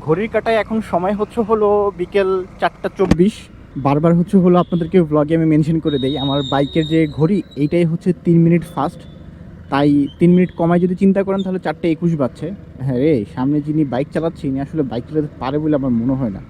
ঘড়ির কাঁটায় এখন সময় হলো বিকেল 4:24। বারবার হলো আপনাদেরকে ব্লগে আমি মেনশন করে দেই, আমার বাইকের যে ঘড়ি এইটাই 3 মিনিট ফাস্ট। তাই 3 মিনিট কমায় যদি চিন্তা করেন তাহলে 4:21 বাজছে। হ্যাঁ রে, সামনে যিনি বাইক চালাচ্ছে ইনি আসলে বাইক চালাতে পারে বলে আমার মনে হয় না।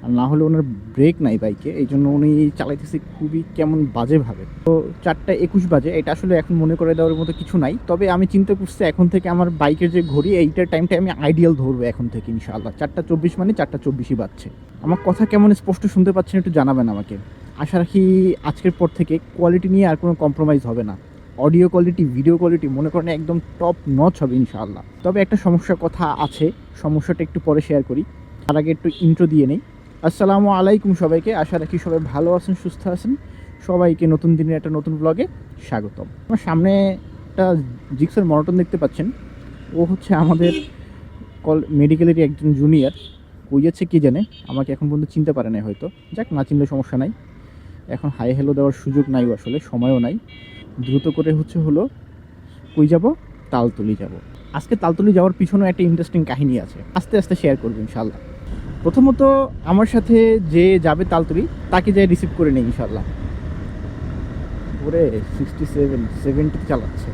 আর না হলে ওনার ব্রেক নাই বাইকে, এই জন্য উনি চালাইতেছে খুবই কেমন বাজেভাবে। তো 4:21 বাজে, এটা আসলে এখন মনে করে দেওয়ার মতো কিছু নাই। তবে আমি চিন্তা করছি এখন থেকে আমার বাইকের যে ঘড়ি এইটার টাইমটা আমি আইডিয়াল ধরবো এখন থেকে ইনশাআল্লাহ। 4:24 মানে 4:24ই বাজছে। আমার কথা কেমন স্পষ্ট শুনতে পাচ্ছেন একটু জানাবেন আমাকে। আশা রাখি আজকের পর থেকে কোয়ালিটি নিয়ে আর কোনো কম্প্রোমাইজ হবে না। অডিও কোয়ালিটি, ভিডিও কোয়ালিটি মনে করেন একদম টপ নচ হবে ইনশাআল্লাহ। তবে একটা সমস্যার কথা আছে, সমস্যাটা একটু পরে শেয়ার করি। তার আগে একটু ইন্ট্রো দিয়ে নেই। আসসালামু আলাইকুম সবাইকে, আশা রাখি সবাই ভালো আছেন, সুস্থ আছেন। সবাইকে নতুন দিনের একটা নতুন ব্লগে স্বাগতম। আমার সামনে একটা জিক্সের মনোটন দেখতে পাচ্ছেন, ও আমাদের মেডিকেলেরই একজন জুনিয়র। কই যাচ্ছে কে জানে, আমাকে এখন পর্যন্ত চিনতে পারে না হয়তো। যাক, না চিনলে সমস্যা নাই। এখন হাই হ্যালো দেওয়ার সুযোগ নাই, আসলে সময়ও নাই। দ্রুত করে কই যাব, তালতলি যাব। আজকে তালতলি যাওয়ার পিছনে একটা ইন্টারেস্টিং কাহিনী আছে, আস্তে আস্তে শেয়ার করবো ইনশাল্লাহ। প্রথমত আমার সাথে যে যাবে তালতলি তাকে যাই রিসিভ করে নেই ইনশাল্লাহ। ওরে 67-70 চালাচ্ছে,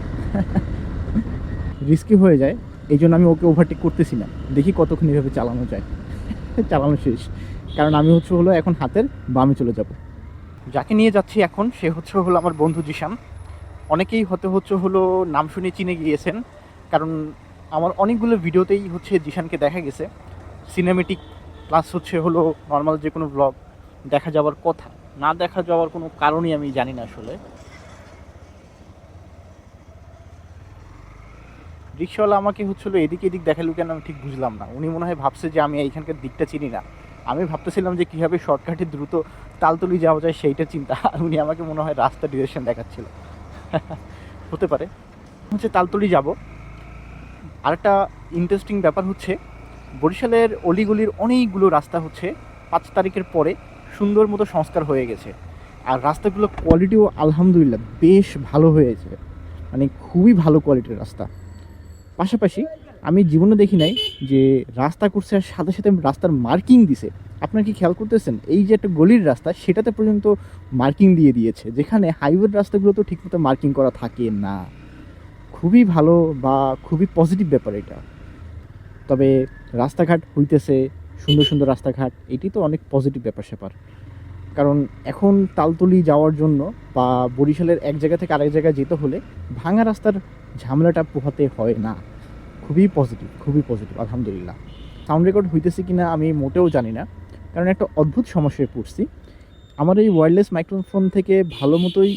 রিস্কি হয়ে যায়। এই জন্য আমি ওকে ওভারটেক করতেছি না, দেখি কতক্ষণ এভাবে চালানো যায়। চালানো শেষ, কারণ আমি এখন হাতের বামে চলে যাব। যাকে নিয়ে যাচ্ছি এখন সে আমার বন্ধু জিশান। অনেকেই নাম শুনে চিনে গিয়েছেন, কারণ আমার অনেকগুলো ভিডিওতেই জিশানকে দেখা গেছে। সিনেমেটিক প্লাস নর্মাল যে কোনো ব্লগ দেখা যাওয়ার কথা, না দেখা যাওয়ার কোনো কারণই আমি জানি না আসলে। রিক্সাওয়ালা আমাকে এদিক এদিক দেখালো কেন আমি ঠিক বুঝলাম না। উনি মনে হয় ভাবছে যে আমি এইখানকার দিকটা চিনি না। আমি ভাবতেছিলাম যে কীভাবে শর্টকাটে দ্রুত তালতলি যাওয়া যায় সেইটা চিন্তা, আর উনি আমাকে মনে হয় রাস্তা ডিরেকশন দেখাচ্ছিল। হতে পারে। তালতলি যাব। আরেকটা ইন্টারেস্টিং ব্যাপার বরিশালের অলিগলির অনেকগুলো রাস্তা 5 তারিখের পরে সুন্দর মতো সংস্কার হয়ে গেছে। আর রাস্তাগুলোর কোয়ালিটিও আলহামদুলিল্লাহ বেশ ভালো হয়েছে, মানে খুবই ভালো কোয়ালিটির রাস্তা। পাশাপাশি আমি জীবনে দেখি নাই যে রাস্তা করছে আর সাথে সাথে রাস্তার মার্কিং দিছে। আপনারা কি খেয়াল করতেছেন, এই যে একটা গলির রাস্তা সেটাতে পর্যন্ত মার্কিং দিয়ে দিয়েছে, যেখানে হাইওয়ের রাস্তাগুলো তো ঠিকমতো মার্কিং করা থাকে না। খুবই ভালো বা খুবই পজিটিভ ব্যাপার এটা। তবে রাস্তাঘাট হইতেছে, সুন্দর সুন্দর রাস্তাঘাট, এটি তো অনেক পজিটিভ ব্যাপার স্যাপার। কারণ এখন তালতলি যাওয়ার জন্য বা বরিশালের এক জায়গা থেকে আরেক জায়গায় যেতে হলে ভাঙা রাস্তার ঝামেলাটা পোহাতে হয় না। খুবই পজিটিভ, খুবই পজিটিভ আলহামদুলিল্লাহ। সাউন্ড রেকর্ড হইতেছে কি না আমি মোটেও জানি না, কারণ একটা অদ্ভুত সমস্যায় পড়ছি। আমার এই ওয়্যারলেস মাইক্রোফোন থেকে ভালো মতোই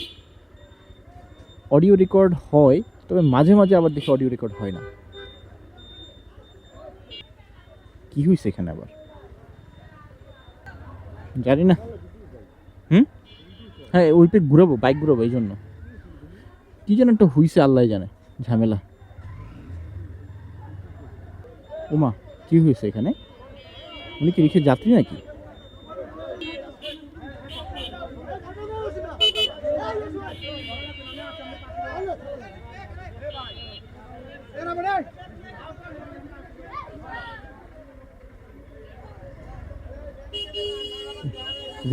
অডিও রেকর্ড হয়, তবে মাঝে মাঝে আবার দেখি অডিও রেকর্ড হয় না। কি হয়েছে এখানে আবার জানি না। হ্যাঁ, ওইটা ঘুরাবো, বাইক ঘুরাবো, এই জন্য কি যেন একটা হইছে, আল্লাহ জানে ঝামেলা। ওমা, কি হয়েছে এখানে? উনি কি রিক্সার যাত্রী নাকি?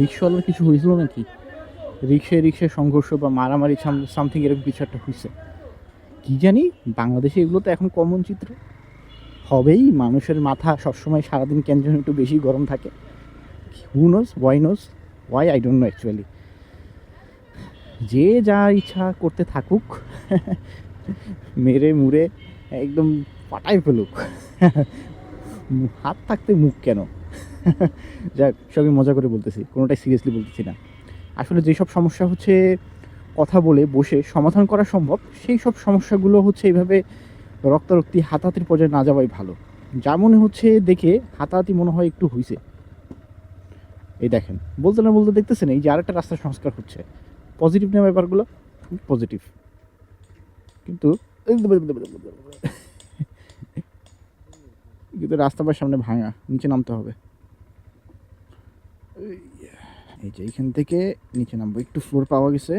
রিক্সাওয়ালার কিছু হয়েছিল নাকি? রিক্সায় সংঘর্ষ বা মারামারি সামথিং এরকম কিছু একটা হয়েছে কি জানি। বাংলাদেশে এগুলো তো এখন কমন চিত্র হবেই। মানুষের মাথা সবসময় সারাদিন কেন যেন একটু বেশি গরম থাকে। Who knows, why I don't know actually. যে যা ইচ্ছা করতে থাকুক, মেরে মুড়ে একদম পাটায় ফেলুক। হাত থাকতে মুখ কেন? যাক, সবই মজা করে বলতেছি, কোনোটাই সিরিয়াসলি বলতেছি না। আসলে যেসব সমস্যা কথা বলে বসে সমাধান করা সম্ভব, সেই সব সমস্যাগুলো এইভাবে রক্তারক্তি হাতাহাতির পর্যায়ে না যাওয়াই ভালো। যা মনে দেখে হাতাহাতি মনে হয় একটু হইছে। এই দেখেন, বলতে না বলতে দেখতেছেন এই যে আরেকটা রাস্তার সংস্কার হচ্ছে। পজিটিভ না ব্যাপারগুলো? পজিটিভ, কিন্তু কিন্তু রাস্তার সামনে ভাঙা, নিচে নামতে হবে। এই যে এইখান থেকে নিচে নামবো, একটু ফ্লোর পাওয়া গেছে,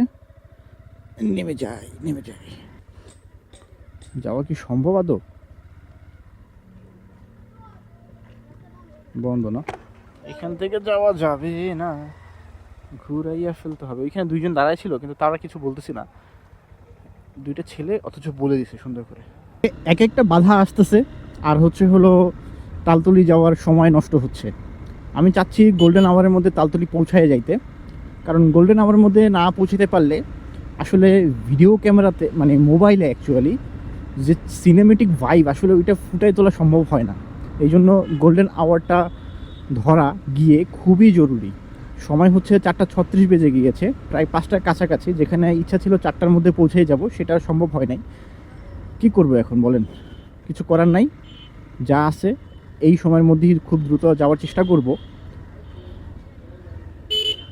নেমে যাই। যাওয়া কি সম্ভব আদৌ? বন্ধ না, এখান থেকে যাওয়া যাবে না, ঘুরাইয়া ফেলতে হবে। ওইখানে দুইজন দাঁড়ায় ছিল কিন্তু তারা কিছু বলতেছি না, দুইটা ছেলে অথচ বলে দিছে সুন্দর করে। এক একটা বাধা আসতেছে আর হলো তালতলি যাওয়ার সময় নষ্ট হচ্ছে। আমি চাচ্ছি গোল্ডেন আওয়ারের মধ্যে তালতলি পৌঁছায় যাইতে, কারণ গোল্ডেন আওয়ারের মধ্যে না পৌঁছতে পারলে আসলে ভিডিও ক্যামেরাতে মানে মোবাইলে অ্যাকচুয়ালি যে সিনেমেটিক ভাইব আসলে ওইটা ফুটাই তোলা সম্ভব হয় না। এই জন্য গোল্ডেন আওয়ারটা ধরা গিয়ে খুবই জরুরি। সময় হচ্ছে 4:36 বেজে গিয়েছে, প্রায় 5টার কাছাকাছি। যেখানে ইচ্ছা ছিল 4টার মধ্যে পৌঁছে যাব, সেটা সম্ভব হয় নাই। কি করব এখন বলেন, কিছু করার নাই, যা আছে এই সময়ের মধ্যেই খুব দ্রুত যাওয়ার চেষ্টা করব।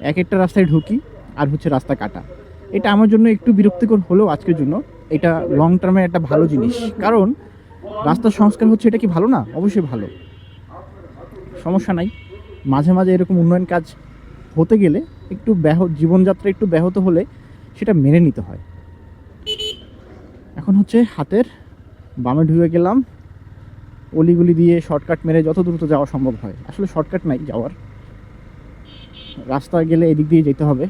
এক একটা রাস্তায় ঢুকি আর রাস্তা কাটা। এটা আমার জন্য একটু বিরক্তিকর হলেও আজকের জন্য এটা লং টার্মে একটা ভালো জিনিস। কারণ রাস্তার সংস্কার হচ্ছে, এটা কি ভালো না? অবশ্যই ভালো, সমস্যা নাই। মাঝে মাঝে এরকম উন্নয়ন কাজ হতে গেলে একটু জীবনযাত্রা একটু ব্যাহত হলে সেটা মেনে নিতে হয়। এখন হাতের বামে ঢুকে গেলাম, অলিগুলি দিয়ে শর্টকাট মেরে যত দ্রুত যাওয়া সম্ভব হয়। আসলে শর্টকাট নাই যাওয়ার, রাস্তা গেলে এদিক দিয়ে যেতে হবে।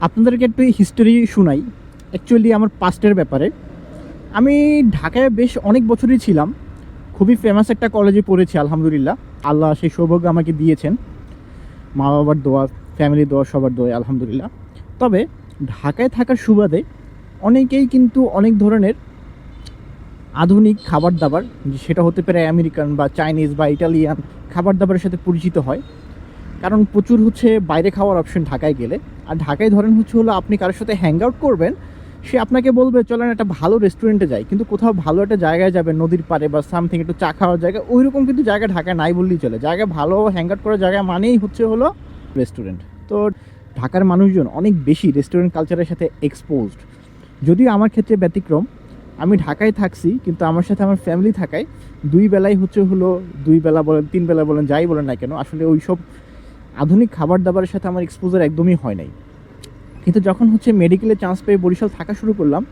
আপনাদেরকে একটু হিস্টোরি শোনাই অ্যাকচুয়ালি আমার পাস্টের ব্যাপারে। আমি ঢাকায় বেশ অনেক বছরই ছিলাম, খুবই ফেমাস একটা কলেজে পড়েছি আলহামদুলিল্লাহ। আল্লাহ সেই সৌভাগ্য আমাকে দিয়েছেন, মা বাবার দোয়া, ফ্যামিলির দোয়া, সবার দোয়া আলহামদুলিল্লাহ। তবে ঢাকায় থাকার সুবাদে অনেকেই কিন্তু অনেক ধরনের আধুনিক খাবার দাবার, সেটা হতে পারে আমেরিকান বা চাইনিজ বা ইটালিয়ান খাবার দাবারের সাথে পরিচিত হয়। কারণ প্রচুর বাইরে খাওয়ার অপশন ঢাকায় গেলে। আর ঢাকায় ধরেন আপনি কারোর সাথে হ্যাং আউট করবেন, সে আপনাকে বলবে চলেন একটা ভালো রেস্টুরেন্টে যাই, কিন্তু কোথাও ভালো একটা জায়গায় যাবেন নদীর পাড়ে বা সামথিং একটু চা খাওয়ার জায়গা, ওই রকম কিন্তু জায়গা ঢাকায় নাই বললেই চলে। জায়গা ভালো হ্যাং আউট করার জায়গা মানেই রেস্টুরেন্ট। তো ঢাকার মানুষজন অনেক বেশি রেস্টুরেন্ট কালচারের সাথে এক্সপোজড। যদিও আমার ক্ষেত্রে ব্যতিক্রম, আমি ঢাকায় থাকছি কিন্তু আমার সাথে আমার ফ্যামিলি থাকায় দুই বেলাই দুই বেলা বলেন, 3 বেলা বলেন, যাই বলেন না কেন, আসলে ওই সব আধুনিক খাবার দাবারের সাথে আমার এক্সপোজার একদমই হয় নাই। কিন্তু যখন মেডিকেলে চান্স পেয়ে বরিশাল থাকা শুরু করলাম,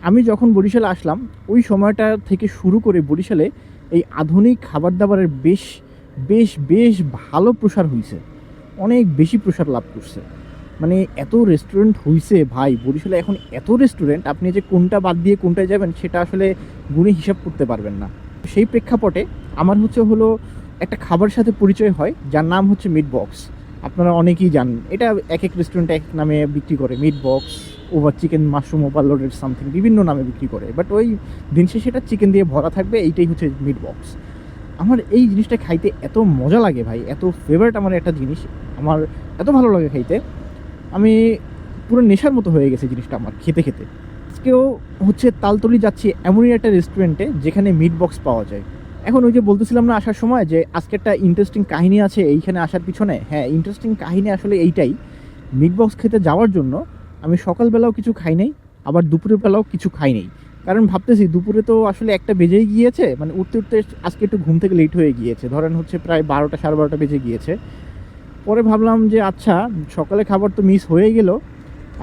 আমি যখন বরিশালে আসলাম ওই সময়টা থেকে শুরু করে বরিশালে এই আধুনিক খাবার দাবারের বেশ বেশ বেশ ভালো প্রসার হয়েছে, অনেক বেশি প্রসার লাভ করছে। মানে এত রেস্টুরেন্ট হয়েছে ভাই বরিশালে এখন, এত রেস্টুরেন্ট, আপনি যে কোনটা বাদ দিয়ে কোনটায় যাবেন সেটা আসলে গুণে হিসাব করতে পারবেন না। সেই প্রেক্ষাপটে আমার একটা খাবারের সাথে পরিচয় হয় যার নাম মিট বক্স। আপনারা অনেকেই জানেন, এটা এক এক রেস্টুরেন্ট এক নামে বিক্রি করে, meat box, over chicken, mushroom overloaded something বিভিন্ন নামে বিক্রি করে, বাট ওই দিন শেষে এটা চিকেন দিয়ে ভরা থাকবে, এইটাই মিট বক্স। আমার এই জিনিসটা খাইতে এত মজা লাগে ভাই, এত ফেভারিট আমার একটা জিনিস, আমার এত ভালো লাগে খাইতে, আমি পুরো নেশার মতো হয়ে গেছে জিনিসটা আমার খেতে খেতে। আজকেও তালতলি যাচ্ছি এমনই একটা রেস্টুরেন্টে যেখানে মিট বক্স পাওয়া যায়। এখন ওই যে বলতেছিলাম না আসার সময় যে আজকে একটা ইন্টারেস্টিং কাহিনী আছে এইখানে আসার পিছনে। হ্যাঁ, ইন্টারেস্টিং কাহিনী আসলে এইটাই, মিট বক্স খেতে যাওয়ার জন্য আমি সকালবেলাও কিছু খাই নাই, আবার দুপুরের বেলাও কিছু খাই নাই। কারণ ভাবতেছি দুপুরে তো আসলে 1টা বেজেই গিয়েছে, মানে উঠতে উঠতে আজকে একটু ঘুম থেকে লেট হয়ে গিয়েছে, ধরেন প্রায় 12টা 12:30 বেজে গিয়েছে। পরে ভাবলাম যে আচ্ছা সকালে খাবার তো মিস হয়ে গেল,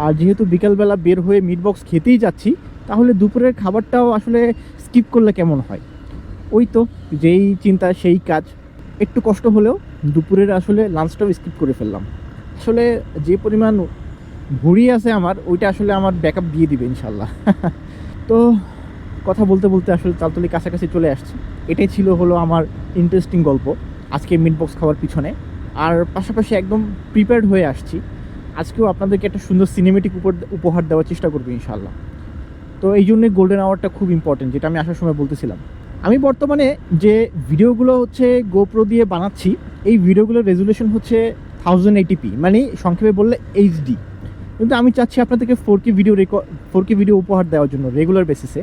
আর যেহেতু বিকালবেলা বের হয়ে মিট বক্স খেতেই যাচ্ছি, তাহলে দুপুরের খাবারটাও আসলে স্কিপ করলে কেমন হয়। ওই তো যেই চিন্তা সেই কাজ, একটু কষ্ট হলেও দুপুরের আসলে লাঞ্চটাও স্কিপ করে ফেললাম। আসলে যে পরিমাণ ভুঁড়ি আছে আমার, ওইটা আসলে আমার ব্যাকআপ দিয়ে দিবে ইনশাল্লাহ। তো কথা বলতে বলতে আসলে তালতলি কাছাকাছি চলে আসছি। এটাই ছিল আমার ইন্টারেস্টিং গল্প আজকে মিট বক্স খাওয়ার পিছনে। আর পাশাপাশি একদম প্রিপেয়ার্ড হয়ে আসছি, আজকেও আপনাদেরকে একটা সুন্দর সিনেমেটিক উপহার দেওয়ার চেষ্টা করবো ইনশাল্লাহ। তো এই জন্যই গোল্ডেন আওয়ারটা খুব ইম্পর্টেন্ট, যেটা আমি আসার সময় বলতেছিলাম। আমি বর্তমানে যে ভিডিওগুলো গোপ্রো দিয়ে বানাচ্ছি, এই ভিডিওগুলোর রেজুলেশন 1080p, মানে সংক্ষেপে বললে এইচডি। কিন্তু আমি চাচ্ছি আপনাদেরকে 4K ভিডিও উপহার দেওয়ার জন্য রেগুলার বেসিসে,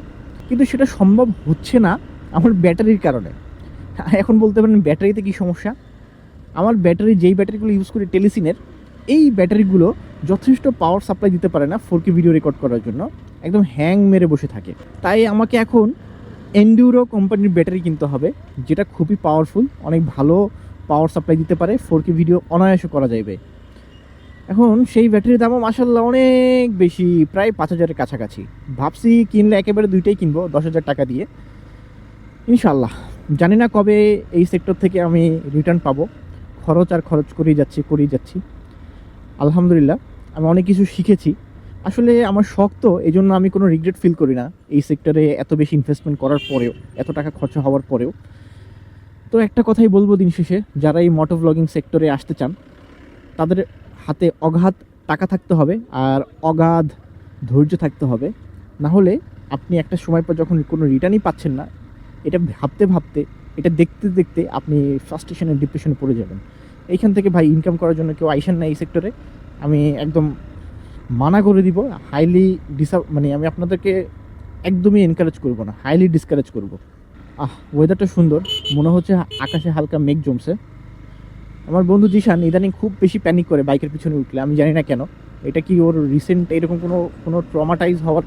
কিন্তু সেটা সম্ভব হচ্ছে না আমার ব্যাটারির কারণে। এখন বলতে পারেন ব্যাটারিতে কী সমস্যা? আমার যেই ব্যাটারিগুলো ইউজ করি টেলিসিনের, এই ব্যাটারিগুলো যথেষ্ট পাওয়ার সাপ্লাই দিতে পারে না 4K ভিডিও রেকর্ড করার জন্য, একদম হ্যাং মেরে বসে থাকে। তাই আমাকে এখন এন্ডুরো কোম্পানির ব্যাটারি কিনতে হবে, যেটা খুবই পাওয়ারফুল, অনেক ভালো পাওয়ার সাপ্লাই দিতে পারে, 4K ভিডিও অনায়াসে করা যাবে। এখন সেই ব্যাটারির দামও মাশাআল্লাহ অনেক বেশি, প্রায় 5,000-এর কাছাকাছি। ভাবছি কিনলে একেবারে দুইটাই কিনবো 10,000 টাকা দিয়ে ইনশাআল্লাহ। জানি না কবে এই সেক্টর থেকে আমি রিটার্ন পাবো। খরচ করেই যাচ্ছি। আলহামদুলিল্লাহ আমি অনেক কিছু শিখেছি। আসলে আমার শখ তো, এই জন্য আমি কোনো রিগ্রেট ফিল করি না এই সেক্টরে এত বেশি ইনভেস্টমেন্ট করার পরেও, এত টাকা খরচা হওয়ার পরেও। তো একটা কথাই বলবো দিন শেষে, যারা এই মোটো ব্লগিং সেক্টরে আসতে চান তাদের হাতে অগাধ টাকা থাকতে হবে আর অগাধ ধৈর্য থাকতে হবে। না হলে আপনি একটা সময় পর যখন কোনো রিটার্নই পাচ্ছেন না, এটা ভাবতে এটা দেখতে আপনি ফ্রাস্ট্রেশনে ডিপ্রেশনে পড়ে যাবেন। এইখান থেকে ভাই ইনকাম করার জন্য কেউ আইসেন না এই সেক্টরে। আমি একদম মানা করে দিব। মানে আমি আপনাদেরকে একদমই এনকারেজ করব না, হাইলি ডিসকারেজ করব। ওয়েদারটা সুন্দর, মনে হচ্ছে আকাশে হালকা মেঘ জমছে। আমার বন্ধু জিশান ইদানিং খুব বেশি প্যানিক করে বাইকের পিছনে উঠলে, আমি জানি না কেন। এটা কি ওর রিসেন্ট এরকম কোনো ট্রমাটাইজ হওয়ার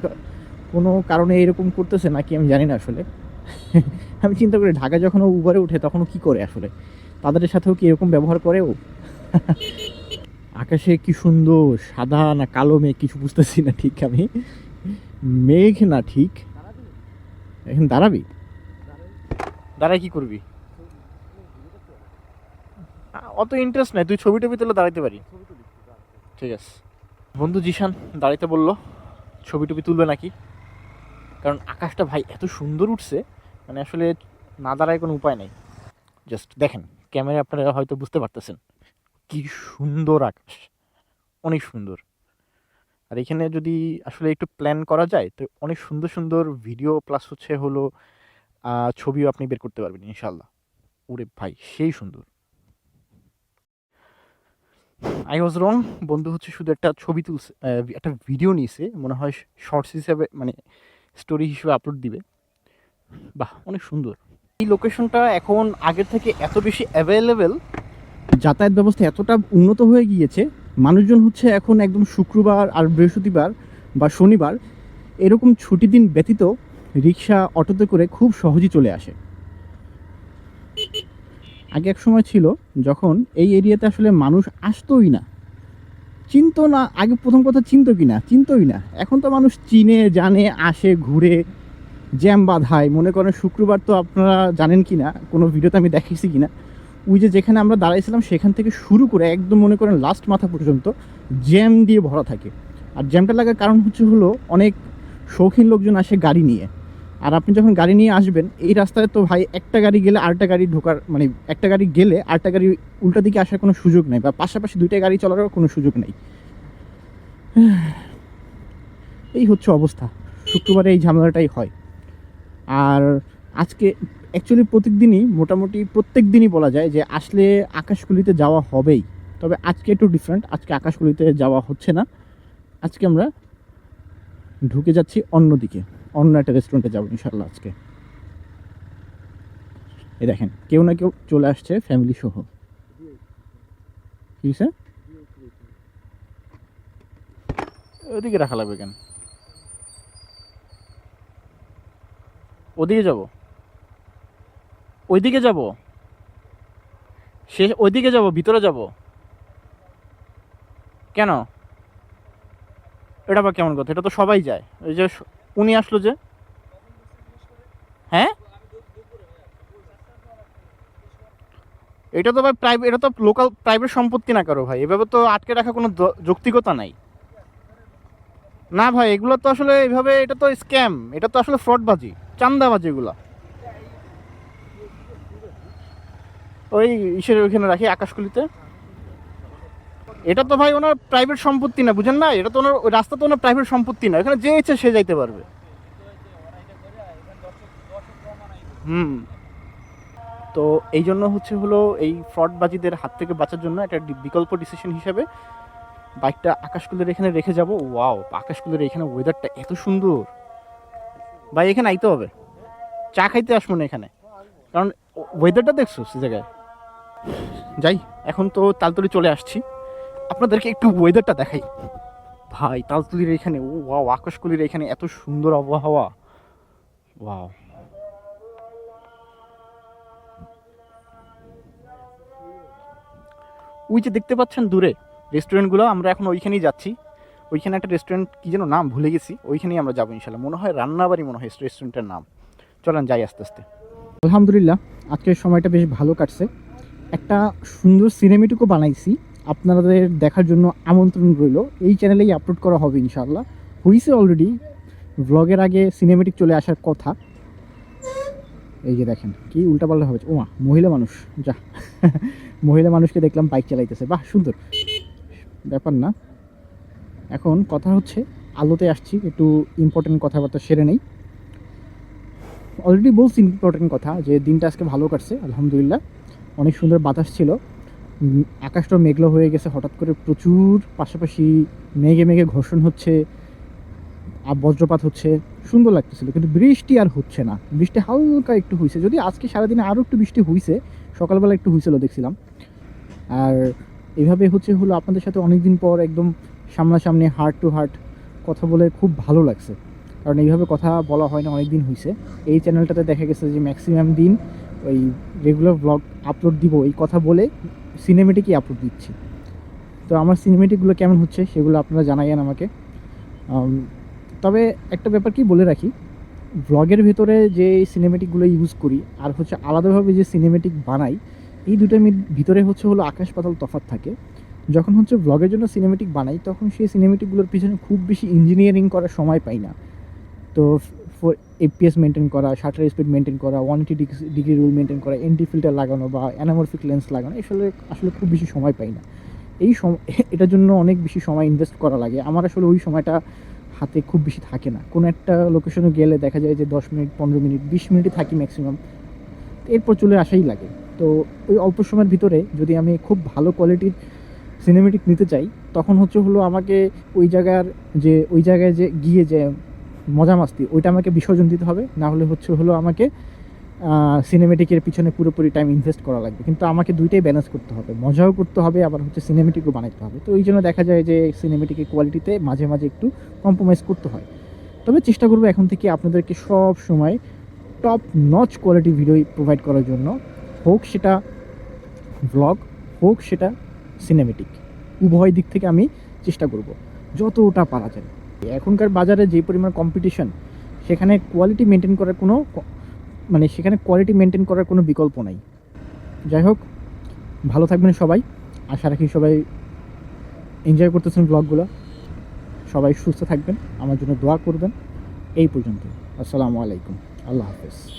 কোনো কারণে এরকম করতেছে নাকি আমি জানি না আসলে। আমি চিন্তা করি ঢাকা যখন ও উবারে উঠে তখন কি করে আসলে, তাদের সাথেও কি এরকম ব্যবহার করে ও? আকাশে কি সুন্দর সাদা না কালো মেঘ কিছু বুঝতেছি না ঠিক আমি। মেঘ না ঠিক। এখন দাঁড়াবি? দাঁড়াই কি করবি? অত ইন্টারেস্ট নাই, তুই ছবি টবি তুলে দাঁড়াইতে পারি। ঠিক আছে। বন্ধু জিশান দাঁড়াইতে বললো, ছবি টবি তুলবে নাকি, কারণ আকাশটা ভাই এত সুন্দর উঠছে, মানে আসলে না দাঁড়ায় কোনো উপায় নেই। জাস্ট দেখেন, ক্যামেরা আপনারা হয়তো বুঝতে পারতেছেন কি সুন্দর আকাশ, অনেক সুন্দর। আর এখানে যদি আসলে একটু প্ল্যান করা যায় তো অনেক সুন্দর সুন্দর ভিডিও প্লাস হলো ছবিও আপনি বের করতে পারবেন ইনশাল্লাহ। ওরে ভাই সেই সুন্দর। আই ওয়াজ রং, বন্ধু শুধু একটা ছবি তুলছে, একটা ভিডিও নিয়েছে মনে হয়, শর্টস হিসেবে মানে স্টোরি হিসেবে আপলোড দিবে। বাহ অনেক সুন্দর। এই লোকেশনটা এখন আগের থেকে এত বেশি অ্যাভেলেবেল, যাতায়াত ব্যবস্থা এতটা উন্নত হয়ে গিয়েছে, মানুষজন এখন একদম শুক্রবার আর বৃহস্পতিবার বা শনিবার এরকম ছুটি দিন ব্যতীত রিক্সা অটোতে করে খুব সহজেই চলে আসে। আগে এক সময় ছিল যখন এই এরিয়াতে আসলে মানুষ আসতোই না, চিনতো না। আগে প্রথম কথা চিনতোই না। এখন তো মানুষ চিনে জানে, আসে, ঘুরে, জ্যাম বাঁধায়। মনে করেন শুক্রবার তো আপনারা জানেন কি না, কোনো ভিডিওতে আমি দেখাইছি কি না, ওই যেখানে আমরা দাঁড়াইছিলাম সেখান থেকে শুরু করে একদম মনে করেন লাস্ট মাথা পর্যন্ত জ্যাম দিয়ে ভরা থাকে। আর জ্যামটা লাগার কারণ হলো অনেক শৌখিন লোকজন আসে গাড়ি নিয়ে। আর আপনি যখন গাড়ি নিয়ে আসবেন এই রাস্তায় তো ভাই একটা গাড়ি গেলে আরেকটা গাড়ি ঢোকার, মানে একটা গাড়ি গেলে আরেকটা গাড়ি উল্টা দিকে আসার কোনো সুযোগ নেই, বা পাশাপাশি দুইটা গাড়ি চলারও কোনো সুযোগ নেই। এই হচ্ছে অবস্থা, শুক্রবারে এই ঝামেলাটাই হয়। আর আজকে অ্যাকচুয়ালি মোটামুটি প্রত্যেক দিনই বলা যায় যে আসলে আকাশকুলিতে যাওয়া হবেই, তবে আজকে একটু ডিফারেন্ট। আজকে আকাশকুলিতে যাওয়া হচ্ছে না, আজকে আমরা ঢুকে যাচ্ছি অন্যদিকে, অন্য একটা রেস্টুরেন্টে যাবো ইনশাল্লাহ আজকে। এই দেখেন কেউ না কেউ চলে আসছে ফ্যামিলি সহ। কি স্যার ওদিকে রাখা লাগবে কেন? ওদিকে যাব, ওইদিকে যাব, ওইদিকে যাব, ভিতরে যাব কেন? এটা আবার কেমন কথা? এটা তো সবাই যায়। ওই যে উনি আসলো যে, হ্যাঁ এটা তো ভাই প্রাইভেট, এটা তো লোকাল প্রাইভেট সম্পত্তি না কারো ভাই, এভাবে তো আটকে রাখা কোনো যৌক্তিকতা নাই। না ভাই এগুলো তো আসলে এইভাবে, এটা তো স্ক্যাম, এটা তো আসলে ফ্রডবাজি, চান্দাবাজি এগুলা। ওই ইসের ওইখানে রাখি আকাশকুলিতে। এটা তো ভাই ওনার প্রাইভেট সম্পত্তি না, বুঝেন না? এটা তো ওনার, ওই রাস্তা তো ওনার প্রাইভেট সম্পত্তি না, এখানে যে ইচ্ছে সে যাইতে পারবে। হুম। তো এই জন্য হলো এই ফ্রডবাজিদের হাত থেকে বাঁচার জন্য একটা বিকল্প ডিসিশন হিসেবে বাইকটা আকাশকুলের এখানে রেখে যাব। ওয়াও, আকাশকুলের এখানে ওয়েদারটা এত সুন্দর ভাই, এখানে আইতে হবে, চা খাইতে আসবো না এখানে, কারণ ওয়েদারটা দেখছো সে জায়গায়। যাই, এখন তো তালতলি চলে আসছি, আপনাদেরকে একটু ওয়েদারটা দেখাই। ভাই তালতলির এখানে, ও ওয়াও, আকাশকুলির এখানে এত সুন্দর আবহাওয়া। ওয়াও, ওই যে দেখতে পাচ্ছেন দূরে রেস্টুরেন্টগুলো, আমরা এখন ওইখানেই যাচ্ছি। ওইখানে একটা রেস্টুরেন্ট কি যেন নাম ভুলে গেছি, ওইখানেই আমরা যাবো ইনশাল্লাহ। মনে হয় রান্নাবাড়ি, মনে হয় রেস্টুরেন্টের নাম। চলেন যাই আস্তে আস্তে। আলহামদুলিল্লাহ আজকের সময়টা বেশ ভালো কাটছে। একটা সুন্দর সিনেমেটিকও বানাইছি, আপনাদের দেখার জন্য আমন্ত্রণ রইল। এই চ্যানেলেই আপলোড করা হবে ইনশাআল্লাহ। হইছে অলরেডি, ভ্লগের আগে সিনেমেটিক চলে আসার কথা। এই যে দেখেন কি উল্টাপাল্টা হবে। ওমা, মহিলা মানুষ, যা মহিলা মানুষকে দেখলাম বাইক চালাইতেছে, বাহ সুন্দর ব্যাপার না। এখন কথা হচ্ছে আলোতে আসছি, একটু ইম্পর্টেন্ট কথাবার্তা সেরে নেই। অলরেডি বলছি ইম্পর্টেন্ট কথা যে দিনটা আজকে ভালো কাটছে আলহামদুলিল্লাহ। অনেক সুন্দর বাতাস ছিল, আকাশটা মেঘলা হয়ে গেছে হঠাৎ করে প্রচুর, পাশাপাশি মেঘে মেঘে ঘর্ষণ হচ্ছে, আর বজ্রপাত হচ্ছে, সুন্দর লাগতেছিল। কিন্তু বৃষ্টি আর হচ্ছে না, বৃষ্টি হালকা একটু হয়েছে, যদি আজকে সারাদিনে আরও একটু বৃষ্টি হয়েছে, সকালবেলা একটু হয়েছিল দেখছিলাম। আর এভাবে হলো আপনাদের সাথে অনেক দিন পর একদম সামনাসামনি হার্ট টু হার্ট কথা বলে খুব ভালো লাগছে, কারণ এইভাবে কথা বলা হয় না, অনেক দিন হয়েছে। এই চ্যানেলটাতে দেখা গেছে যে ম্যাক্সিমাম দিন ওই রেগুলার ব্লগ আপলোড দিব এই কথা বলে সিনেমেটিকই আপলোড দিচ্ছি। তো আমার সিনেমেটিকগুলো কেমন হচ্ছে সেগুলো আপনারা জানাইয়েন আমাকে। তবে একটা ব্যাপার কি বলে রাখি, ব্লগের ভিতরে যে সিনেমেটিকগুলো ইউজ করি আর আলাদাভাবে যে সিনেমেটিক বানাই, এই দুটোর ভিতরে হলো আকাশ পাতাল তফাৎ থাকে। যখন ব্লগের জন্য সিনেমেটিক বানাই তখন সেই সিনেমেটিকগুলোর পিছনে খুব বেশি ইঞ্জিনিয়ারিং করার সময় পাই না। তো এফপিএস মেনটেন করা, শাটার স্পিড মেনটেন করা, 180 ডিগ্রি রুল মেনটেন করা, এন্টি ফিল্টার লাগানো বা অ্যানামরফিক লেন্স লাগানো, আসলে খুব বেশি সময় পাই না। এটার জন্য অনেক বেশি সময় ইনভেস্ট করা লাগে। আমার আসলে ওই সময়টা হাতে খুব বেশি থাকে না। কোনো একটা লোকেশনে গেলে দেখা যায় যে 10 মিনিট, 15 মিনিট, 20 মিনিটই থাকি ম্যাক্সিমাম, এরপর চলে আসাই লাগে। তো ওই অল্প সময়ের ভিতরে যদি আমি খুব ভালো কোয়ালিটির সিনেমেটিক নিতে চাই, তখন আমাকে ওই জায়গায় যে গিয়ে যে মজা মাস্তি ওইটা আমাকে বিসর্জন দিতে হবে, না হলে আমাকে সিনেমেটিকের পিছনে পুরোপুরি টাইম ইনভেস্ট করা লাগবে। কিন্তু আমাকে দুইটাই ব্যালেন্স করতে হবে, মজাও করতে হবে, আবার সিনেমেটিকও বানাতে হবে। তো ওই জন্য দেখা যায় যে সিনেমেটিকের কোয়ালিটিতে মাঝে মাঝে একটু কম্প্রোমাইজ করতে হয়। তবে চেষ্টা করবো এখন থেকে আপনাদেরকে সব সময় top notch quality video provide করার জন্য, হোক সেটা ব্লগ, হোক সেটা সিনেমেটিক, উভয় দিক থেকে আমি চেষ্টা করব যতটা পারা যায়। এখনকার বাজারে যে পরিমাণ কম্পিটিশন, সেখানে কোয়ালিটি মেনটেন করার কোনো বিকল্প নাই। যাই হোক, ভালো থাকবেন সবাই, আশা রাখি সবাই এনজয় করতেছেন ব্লগগুলো। সবাই সুস্থ থাকবেন, আমার জন্য দোয়া করবেন। এই পর্যন্ত, আসসালামু আলাইকুম, আল্লাহ হাফেজ।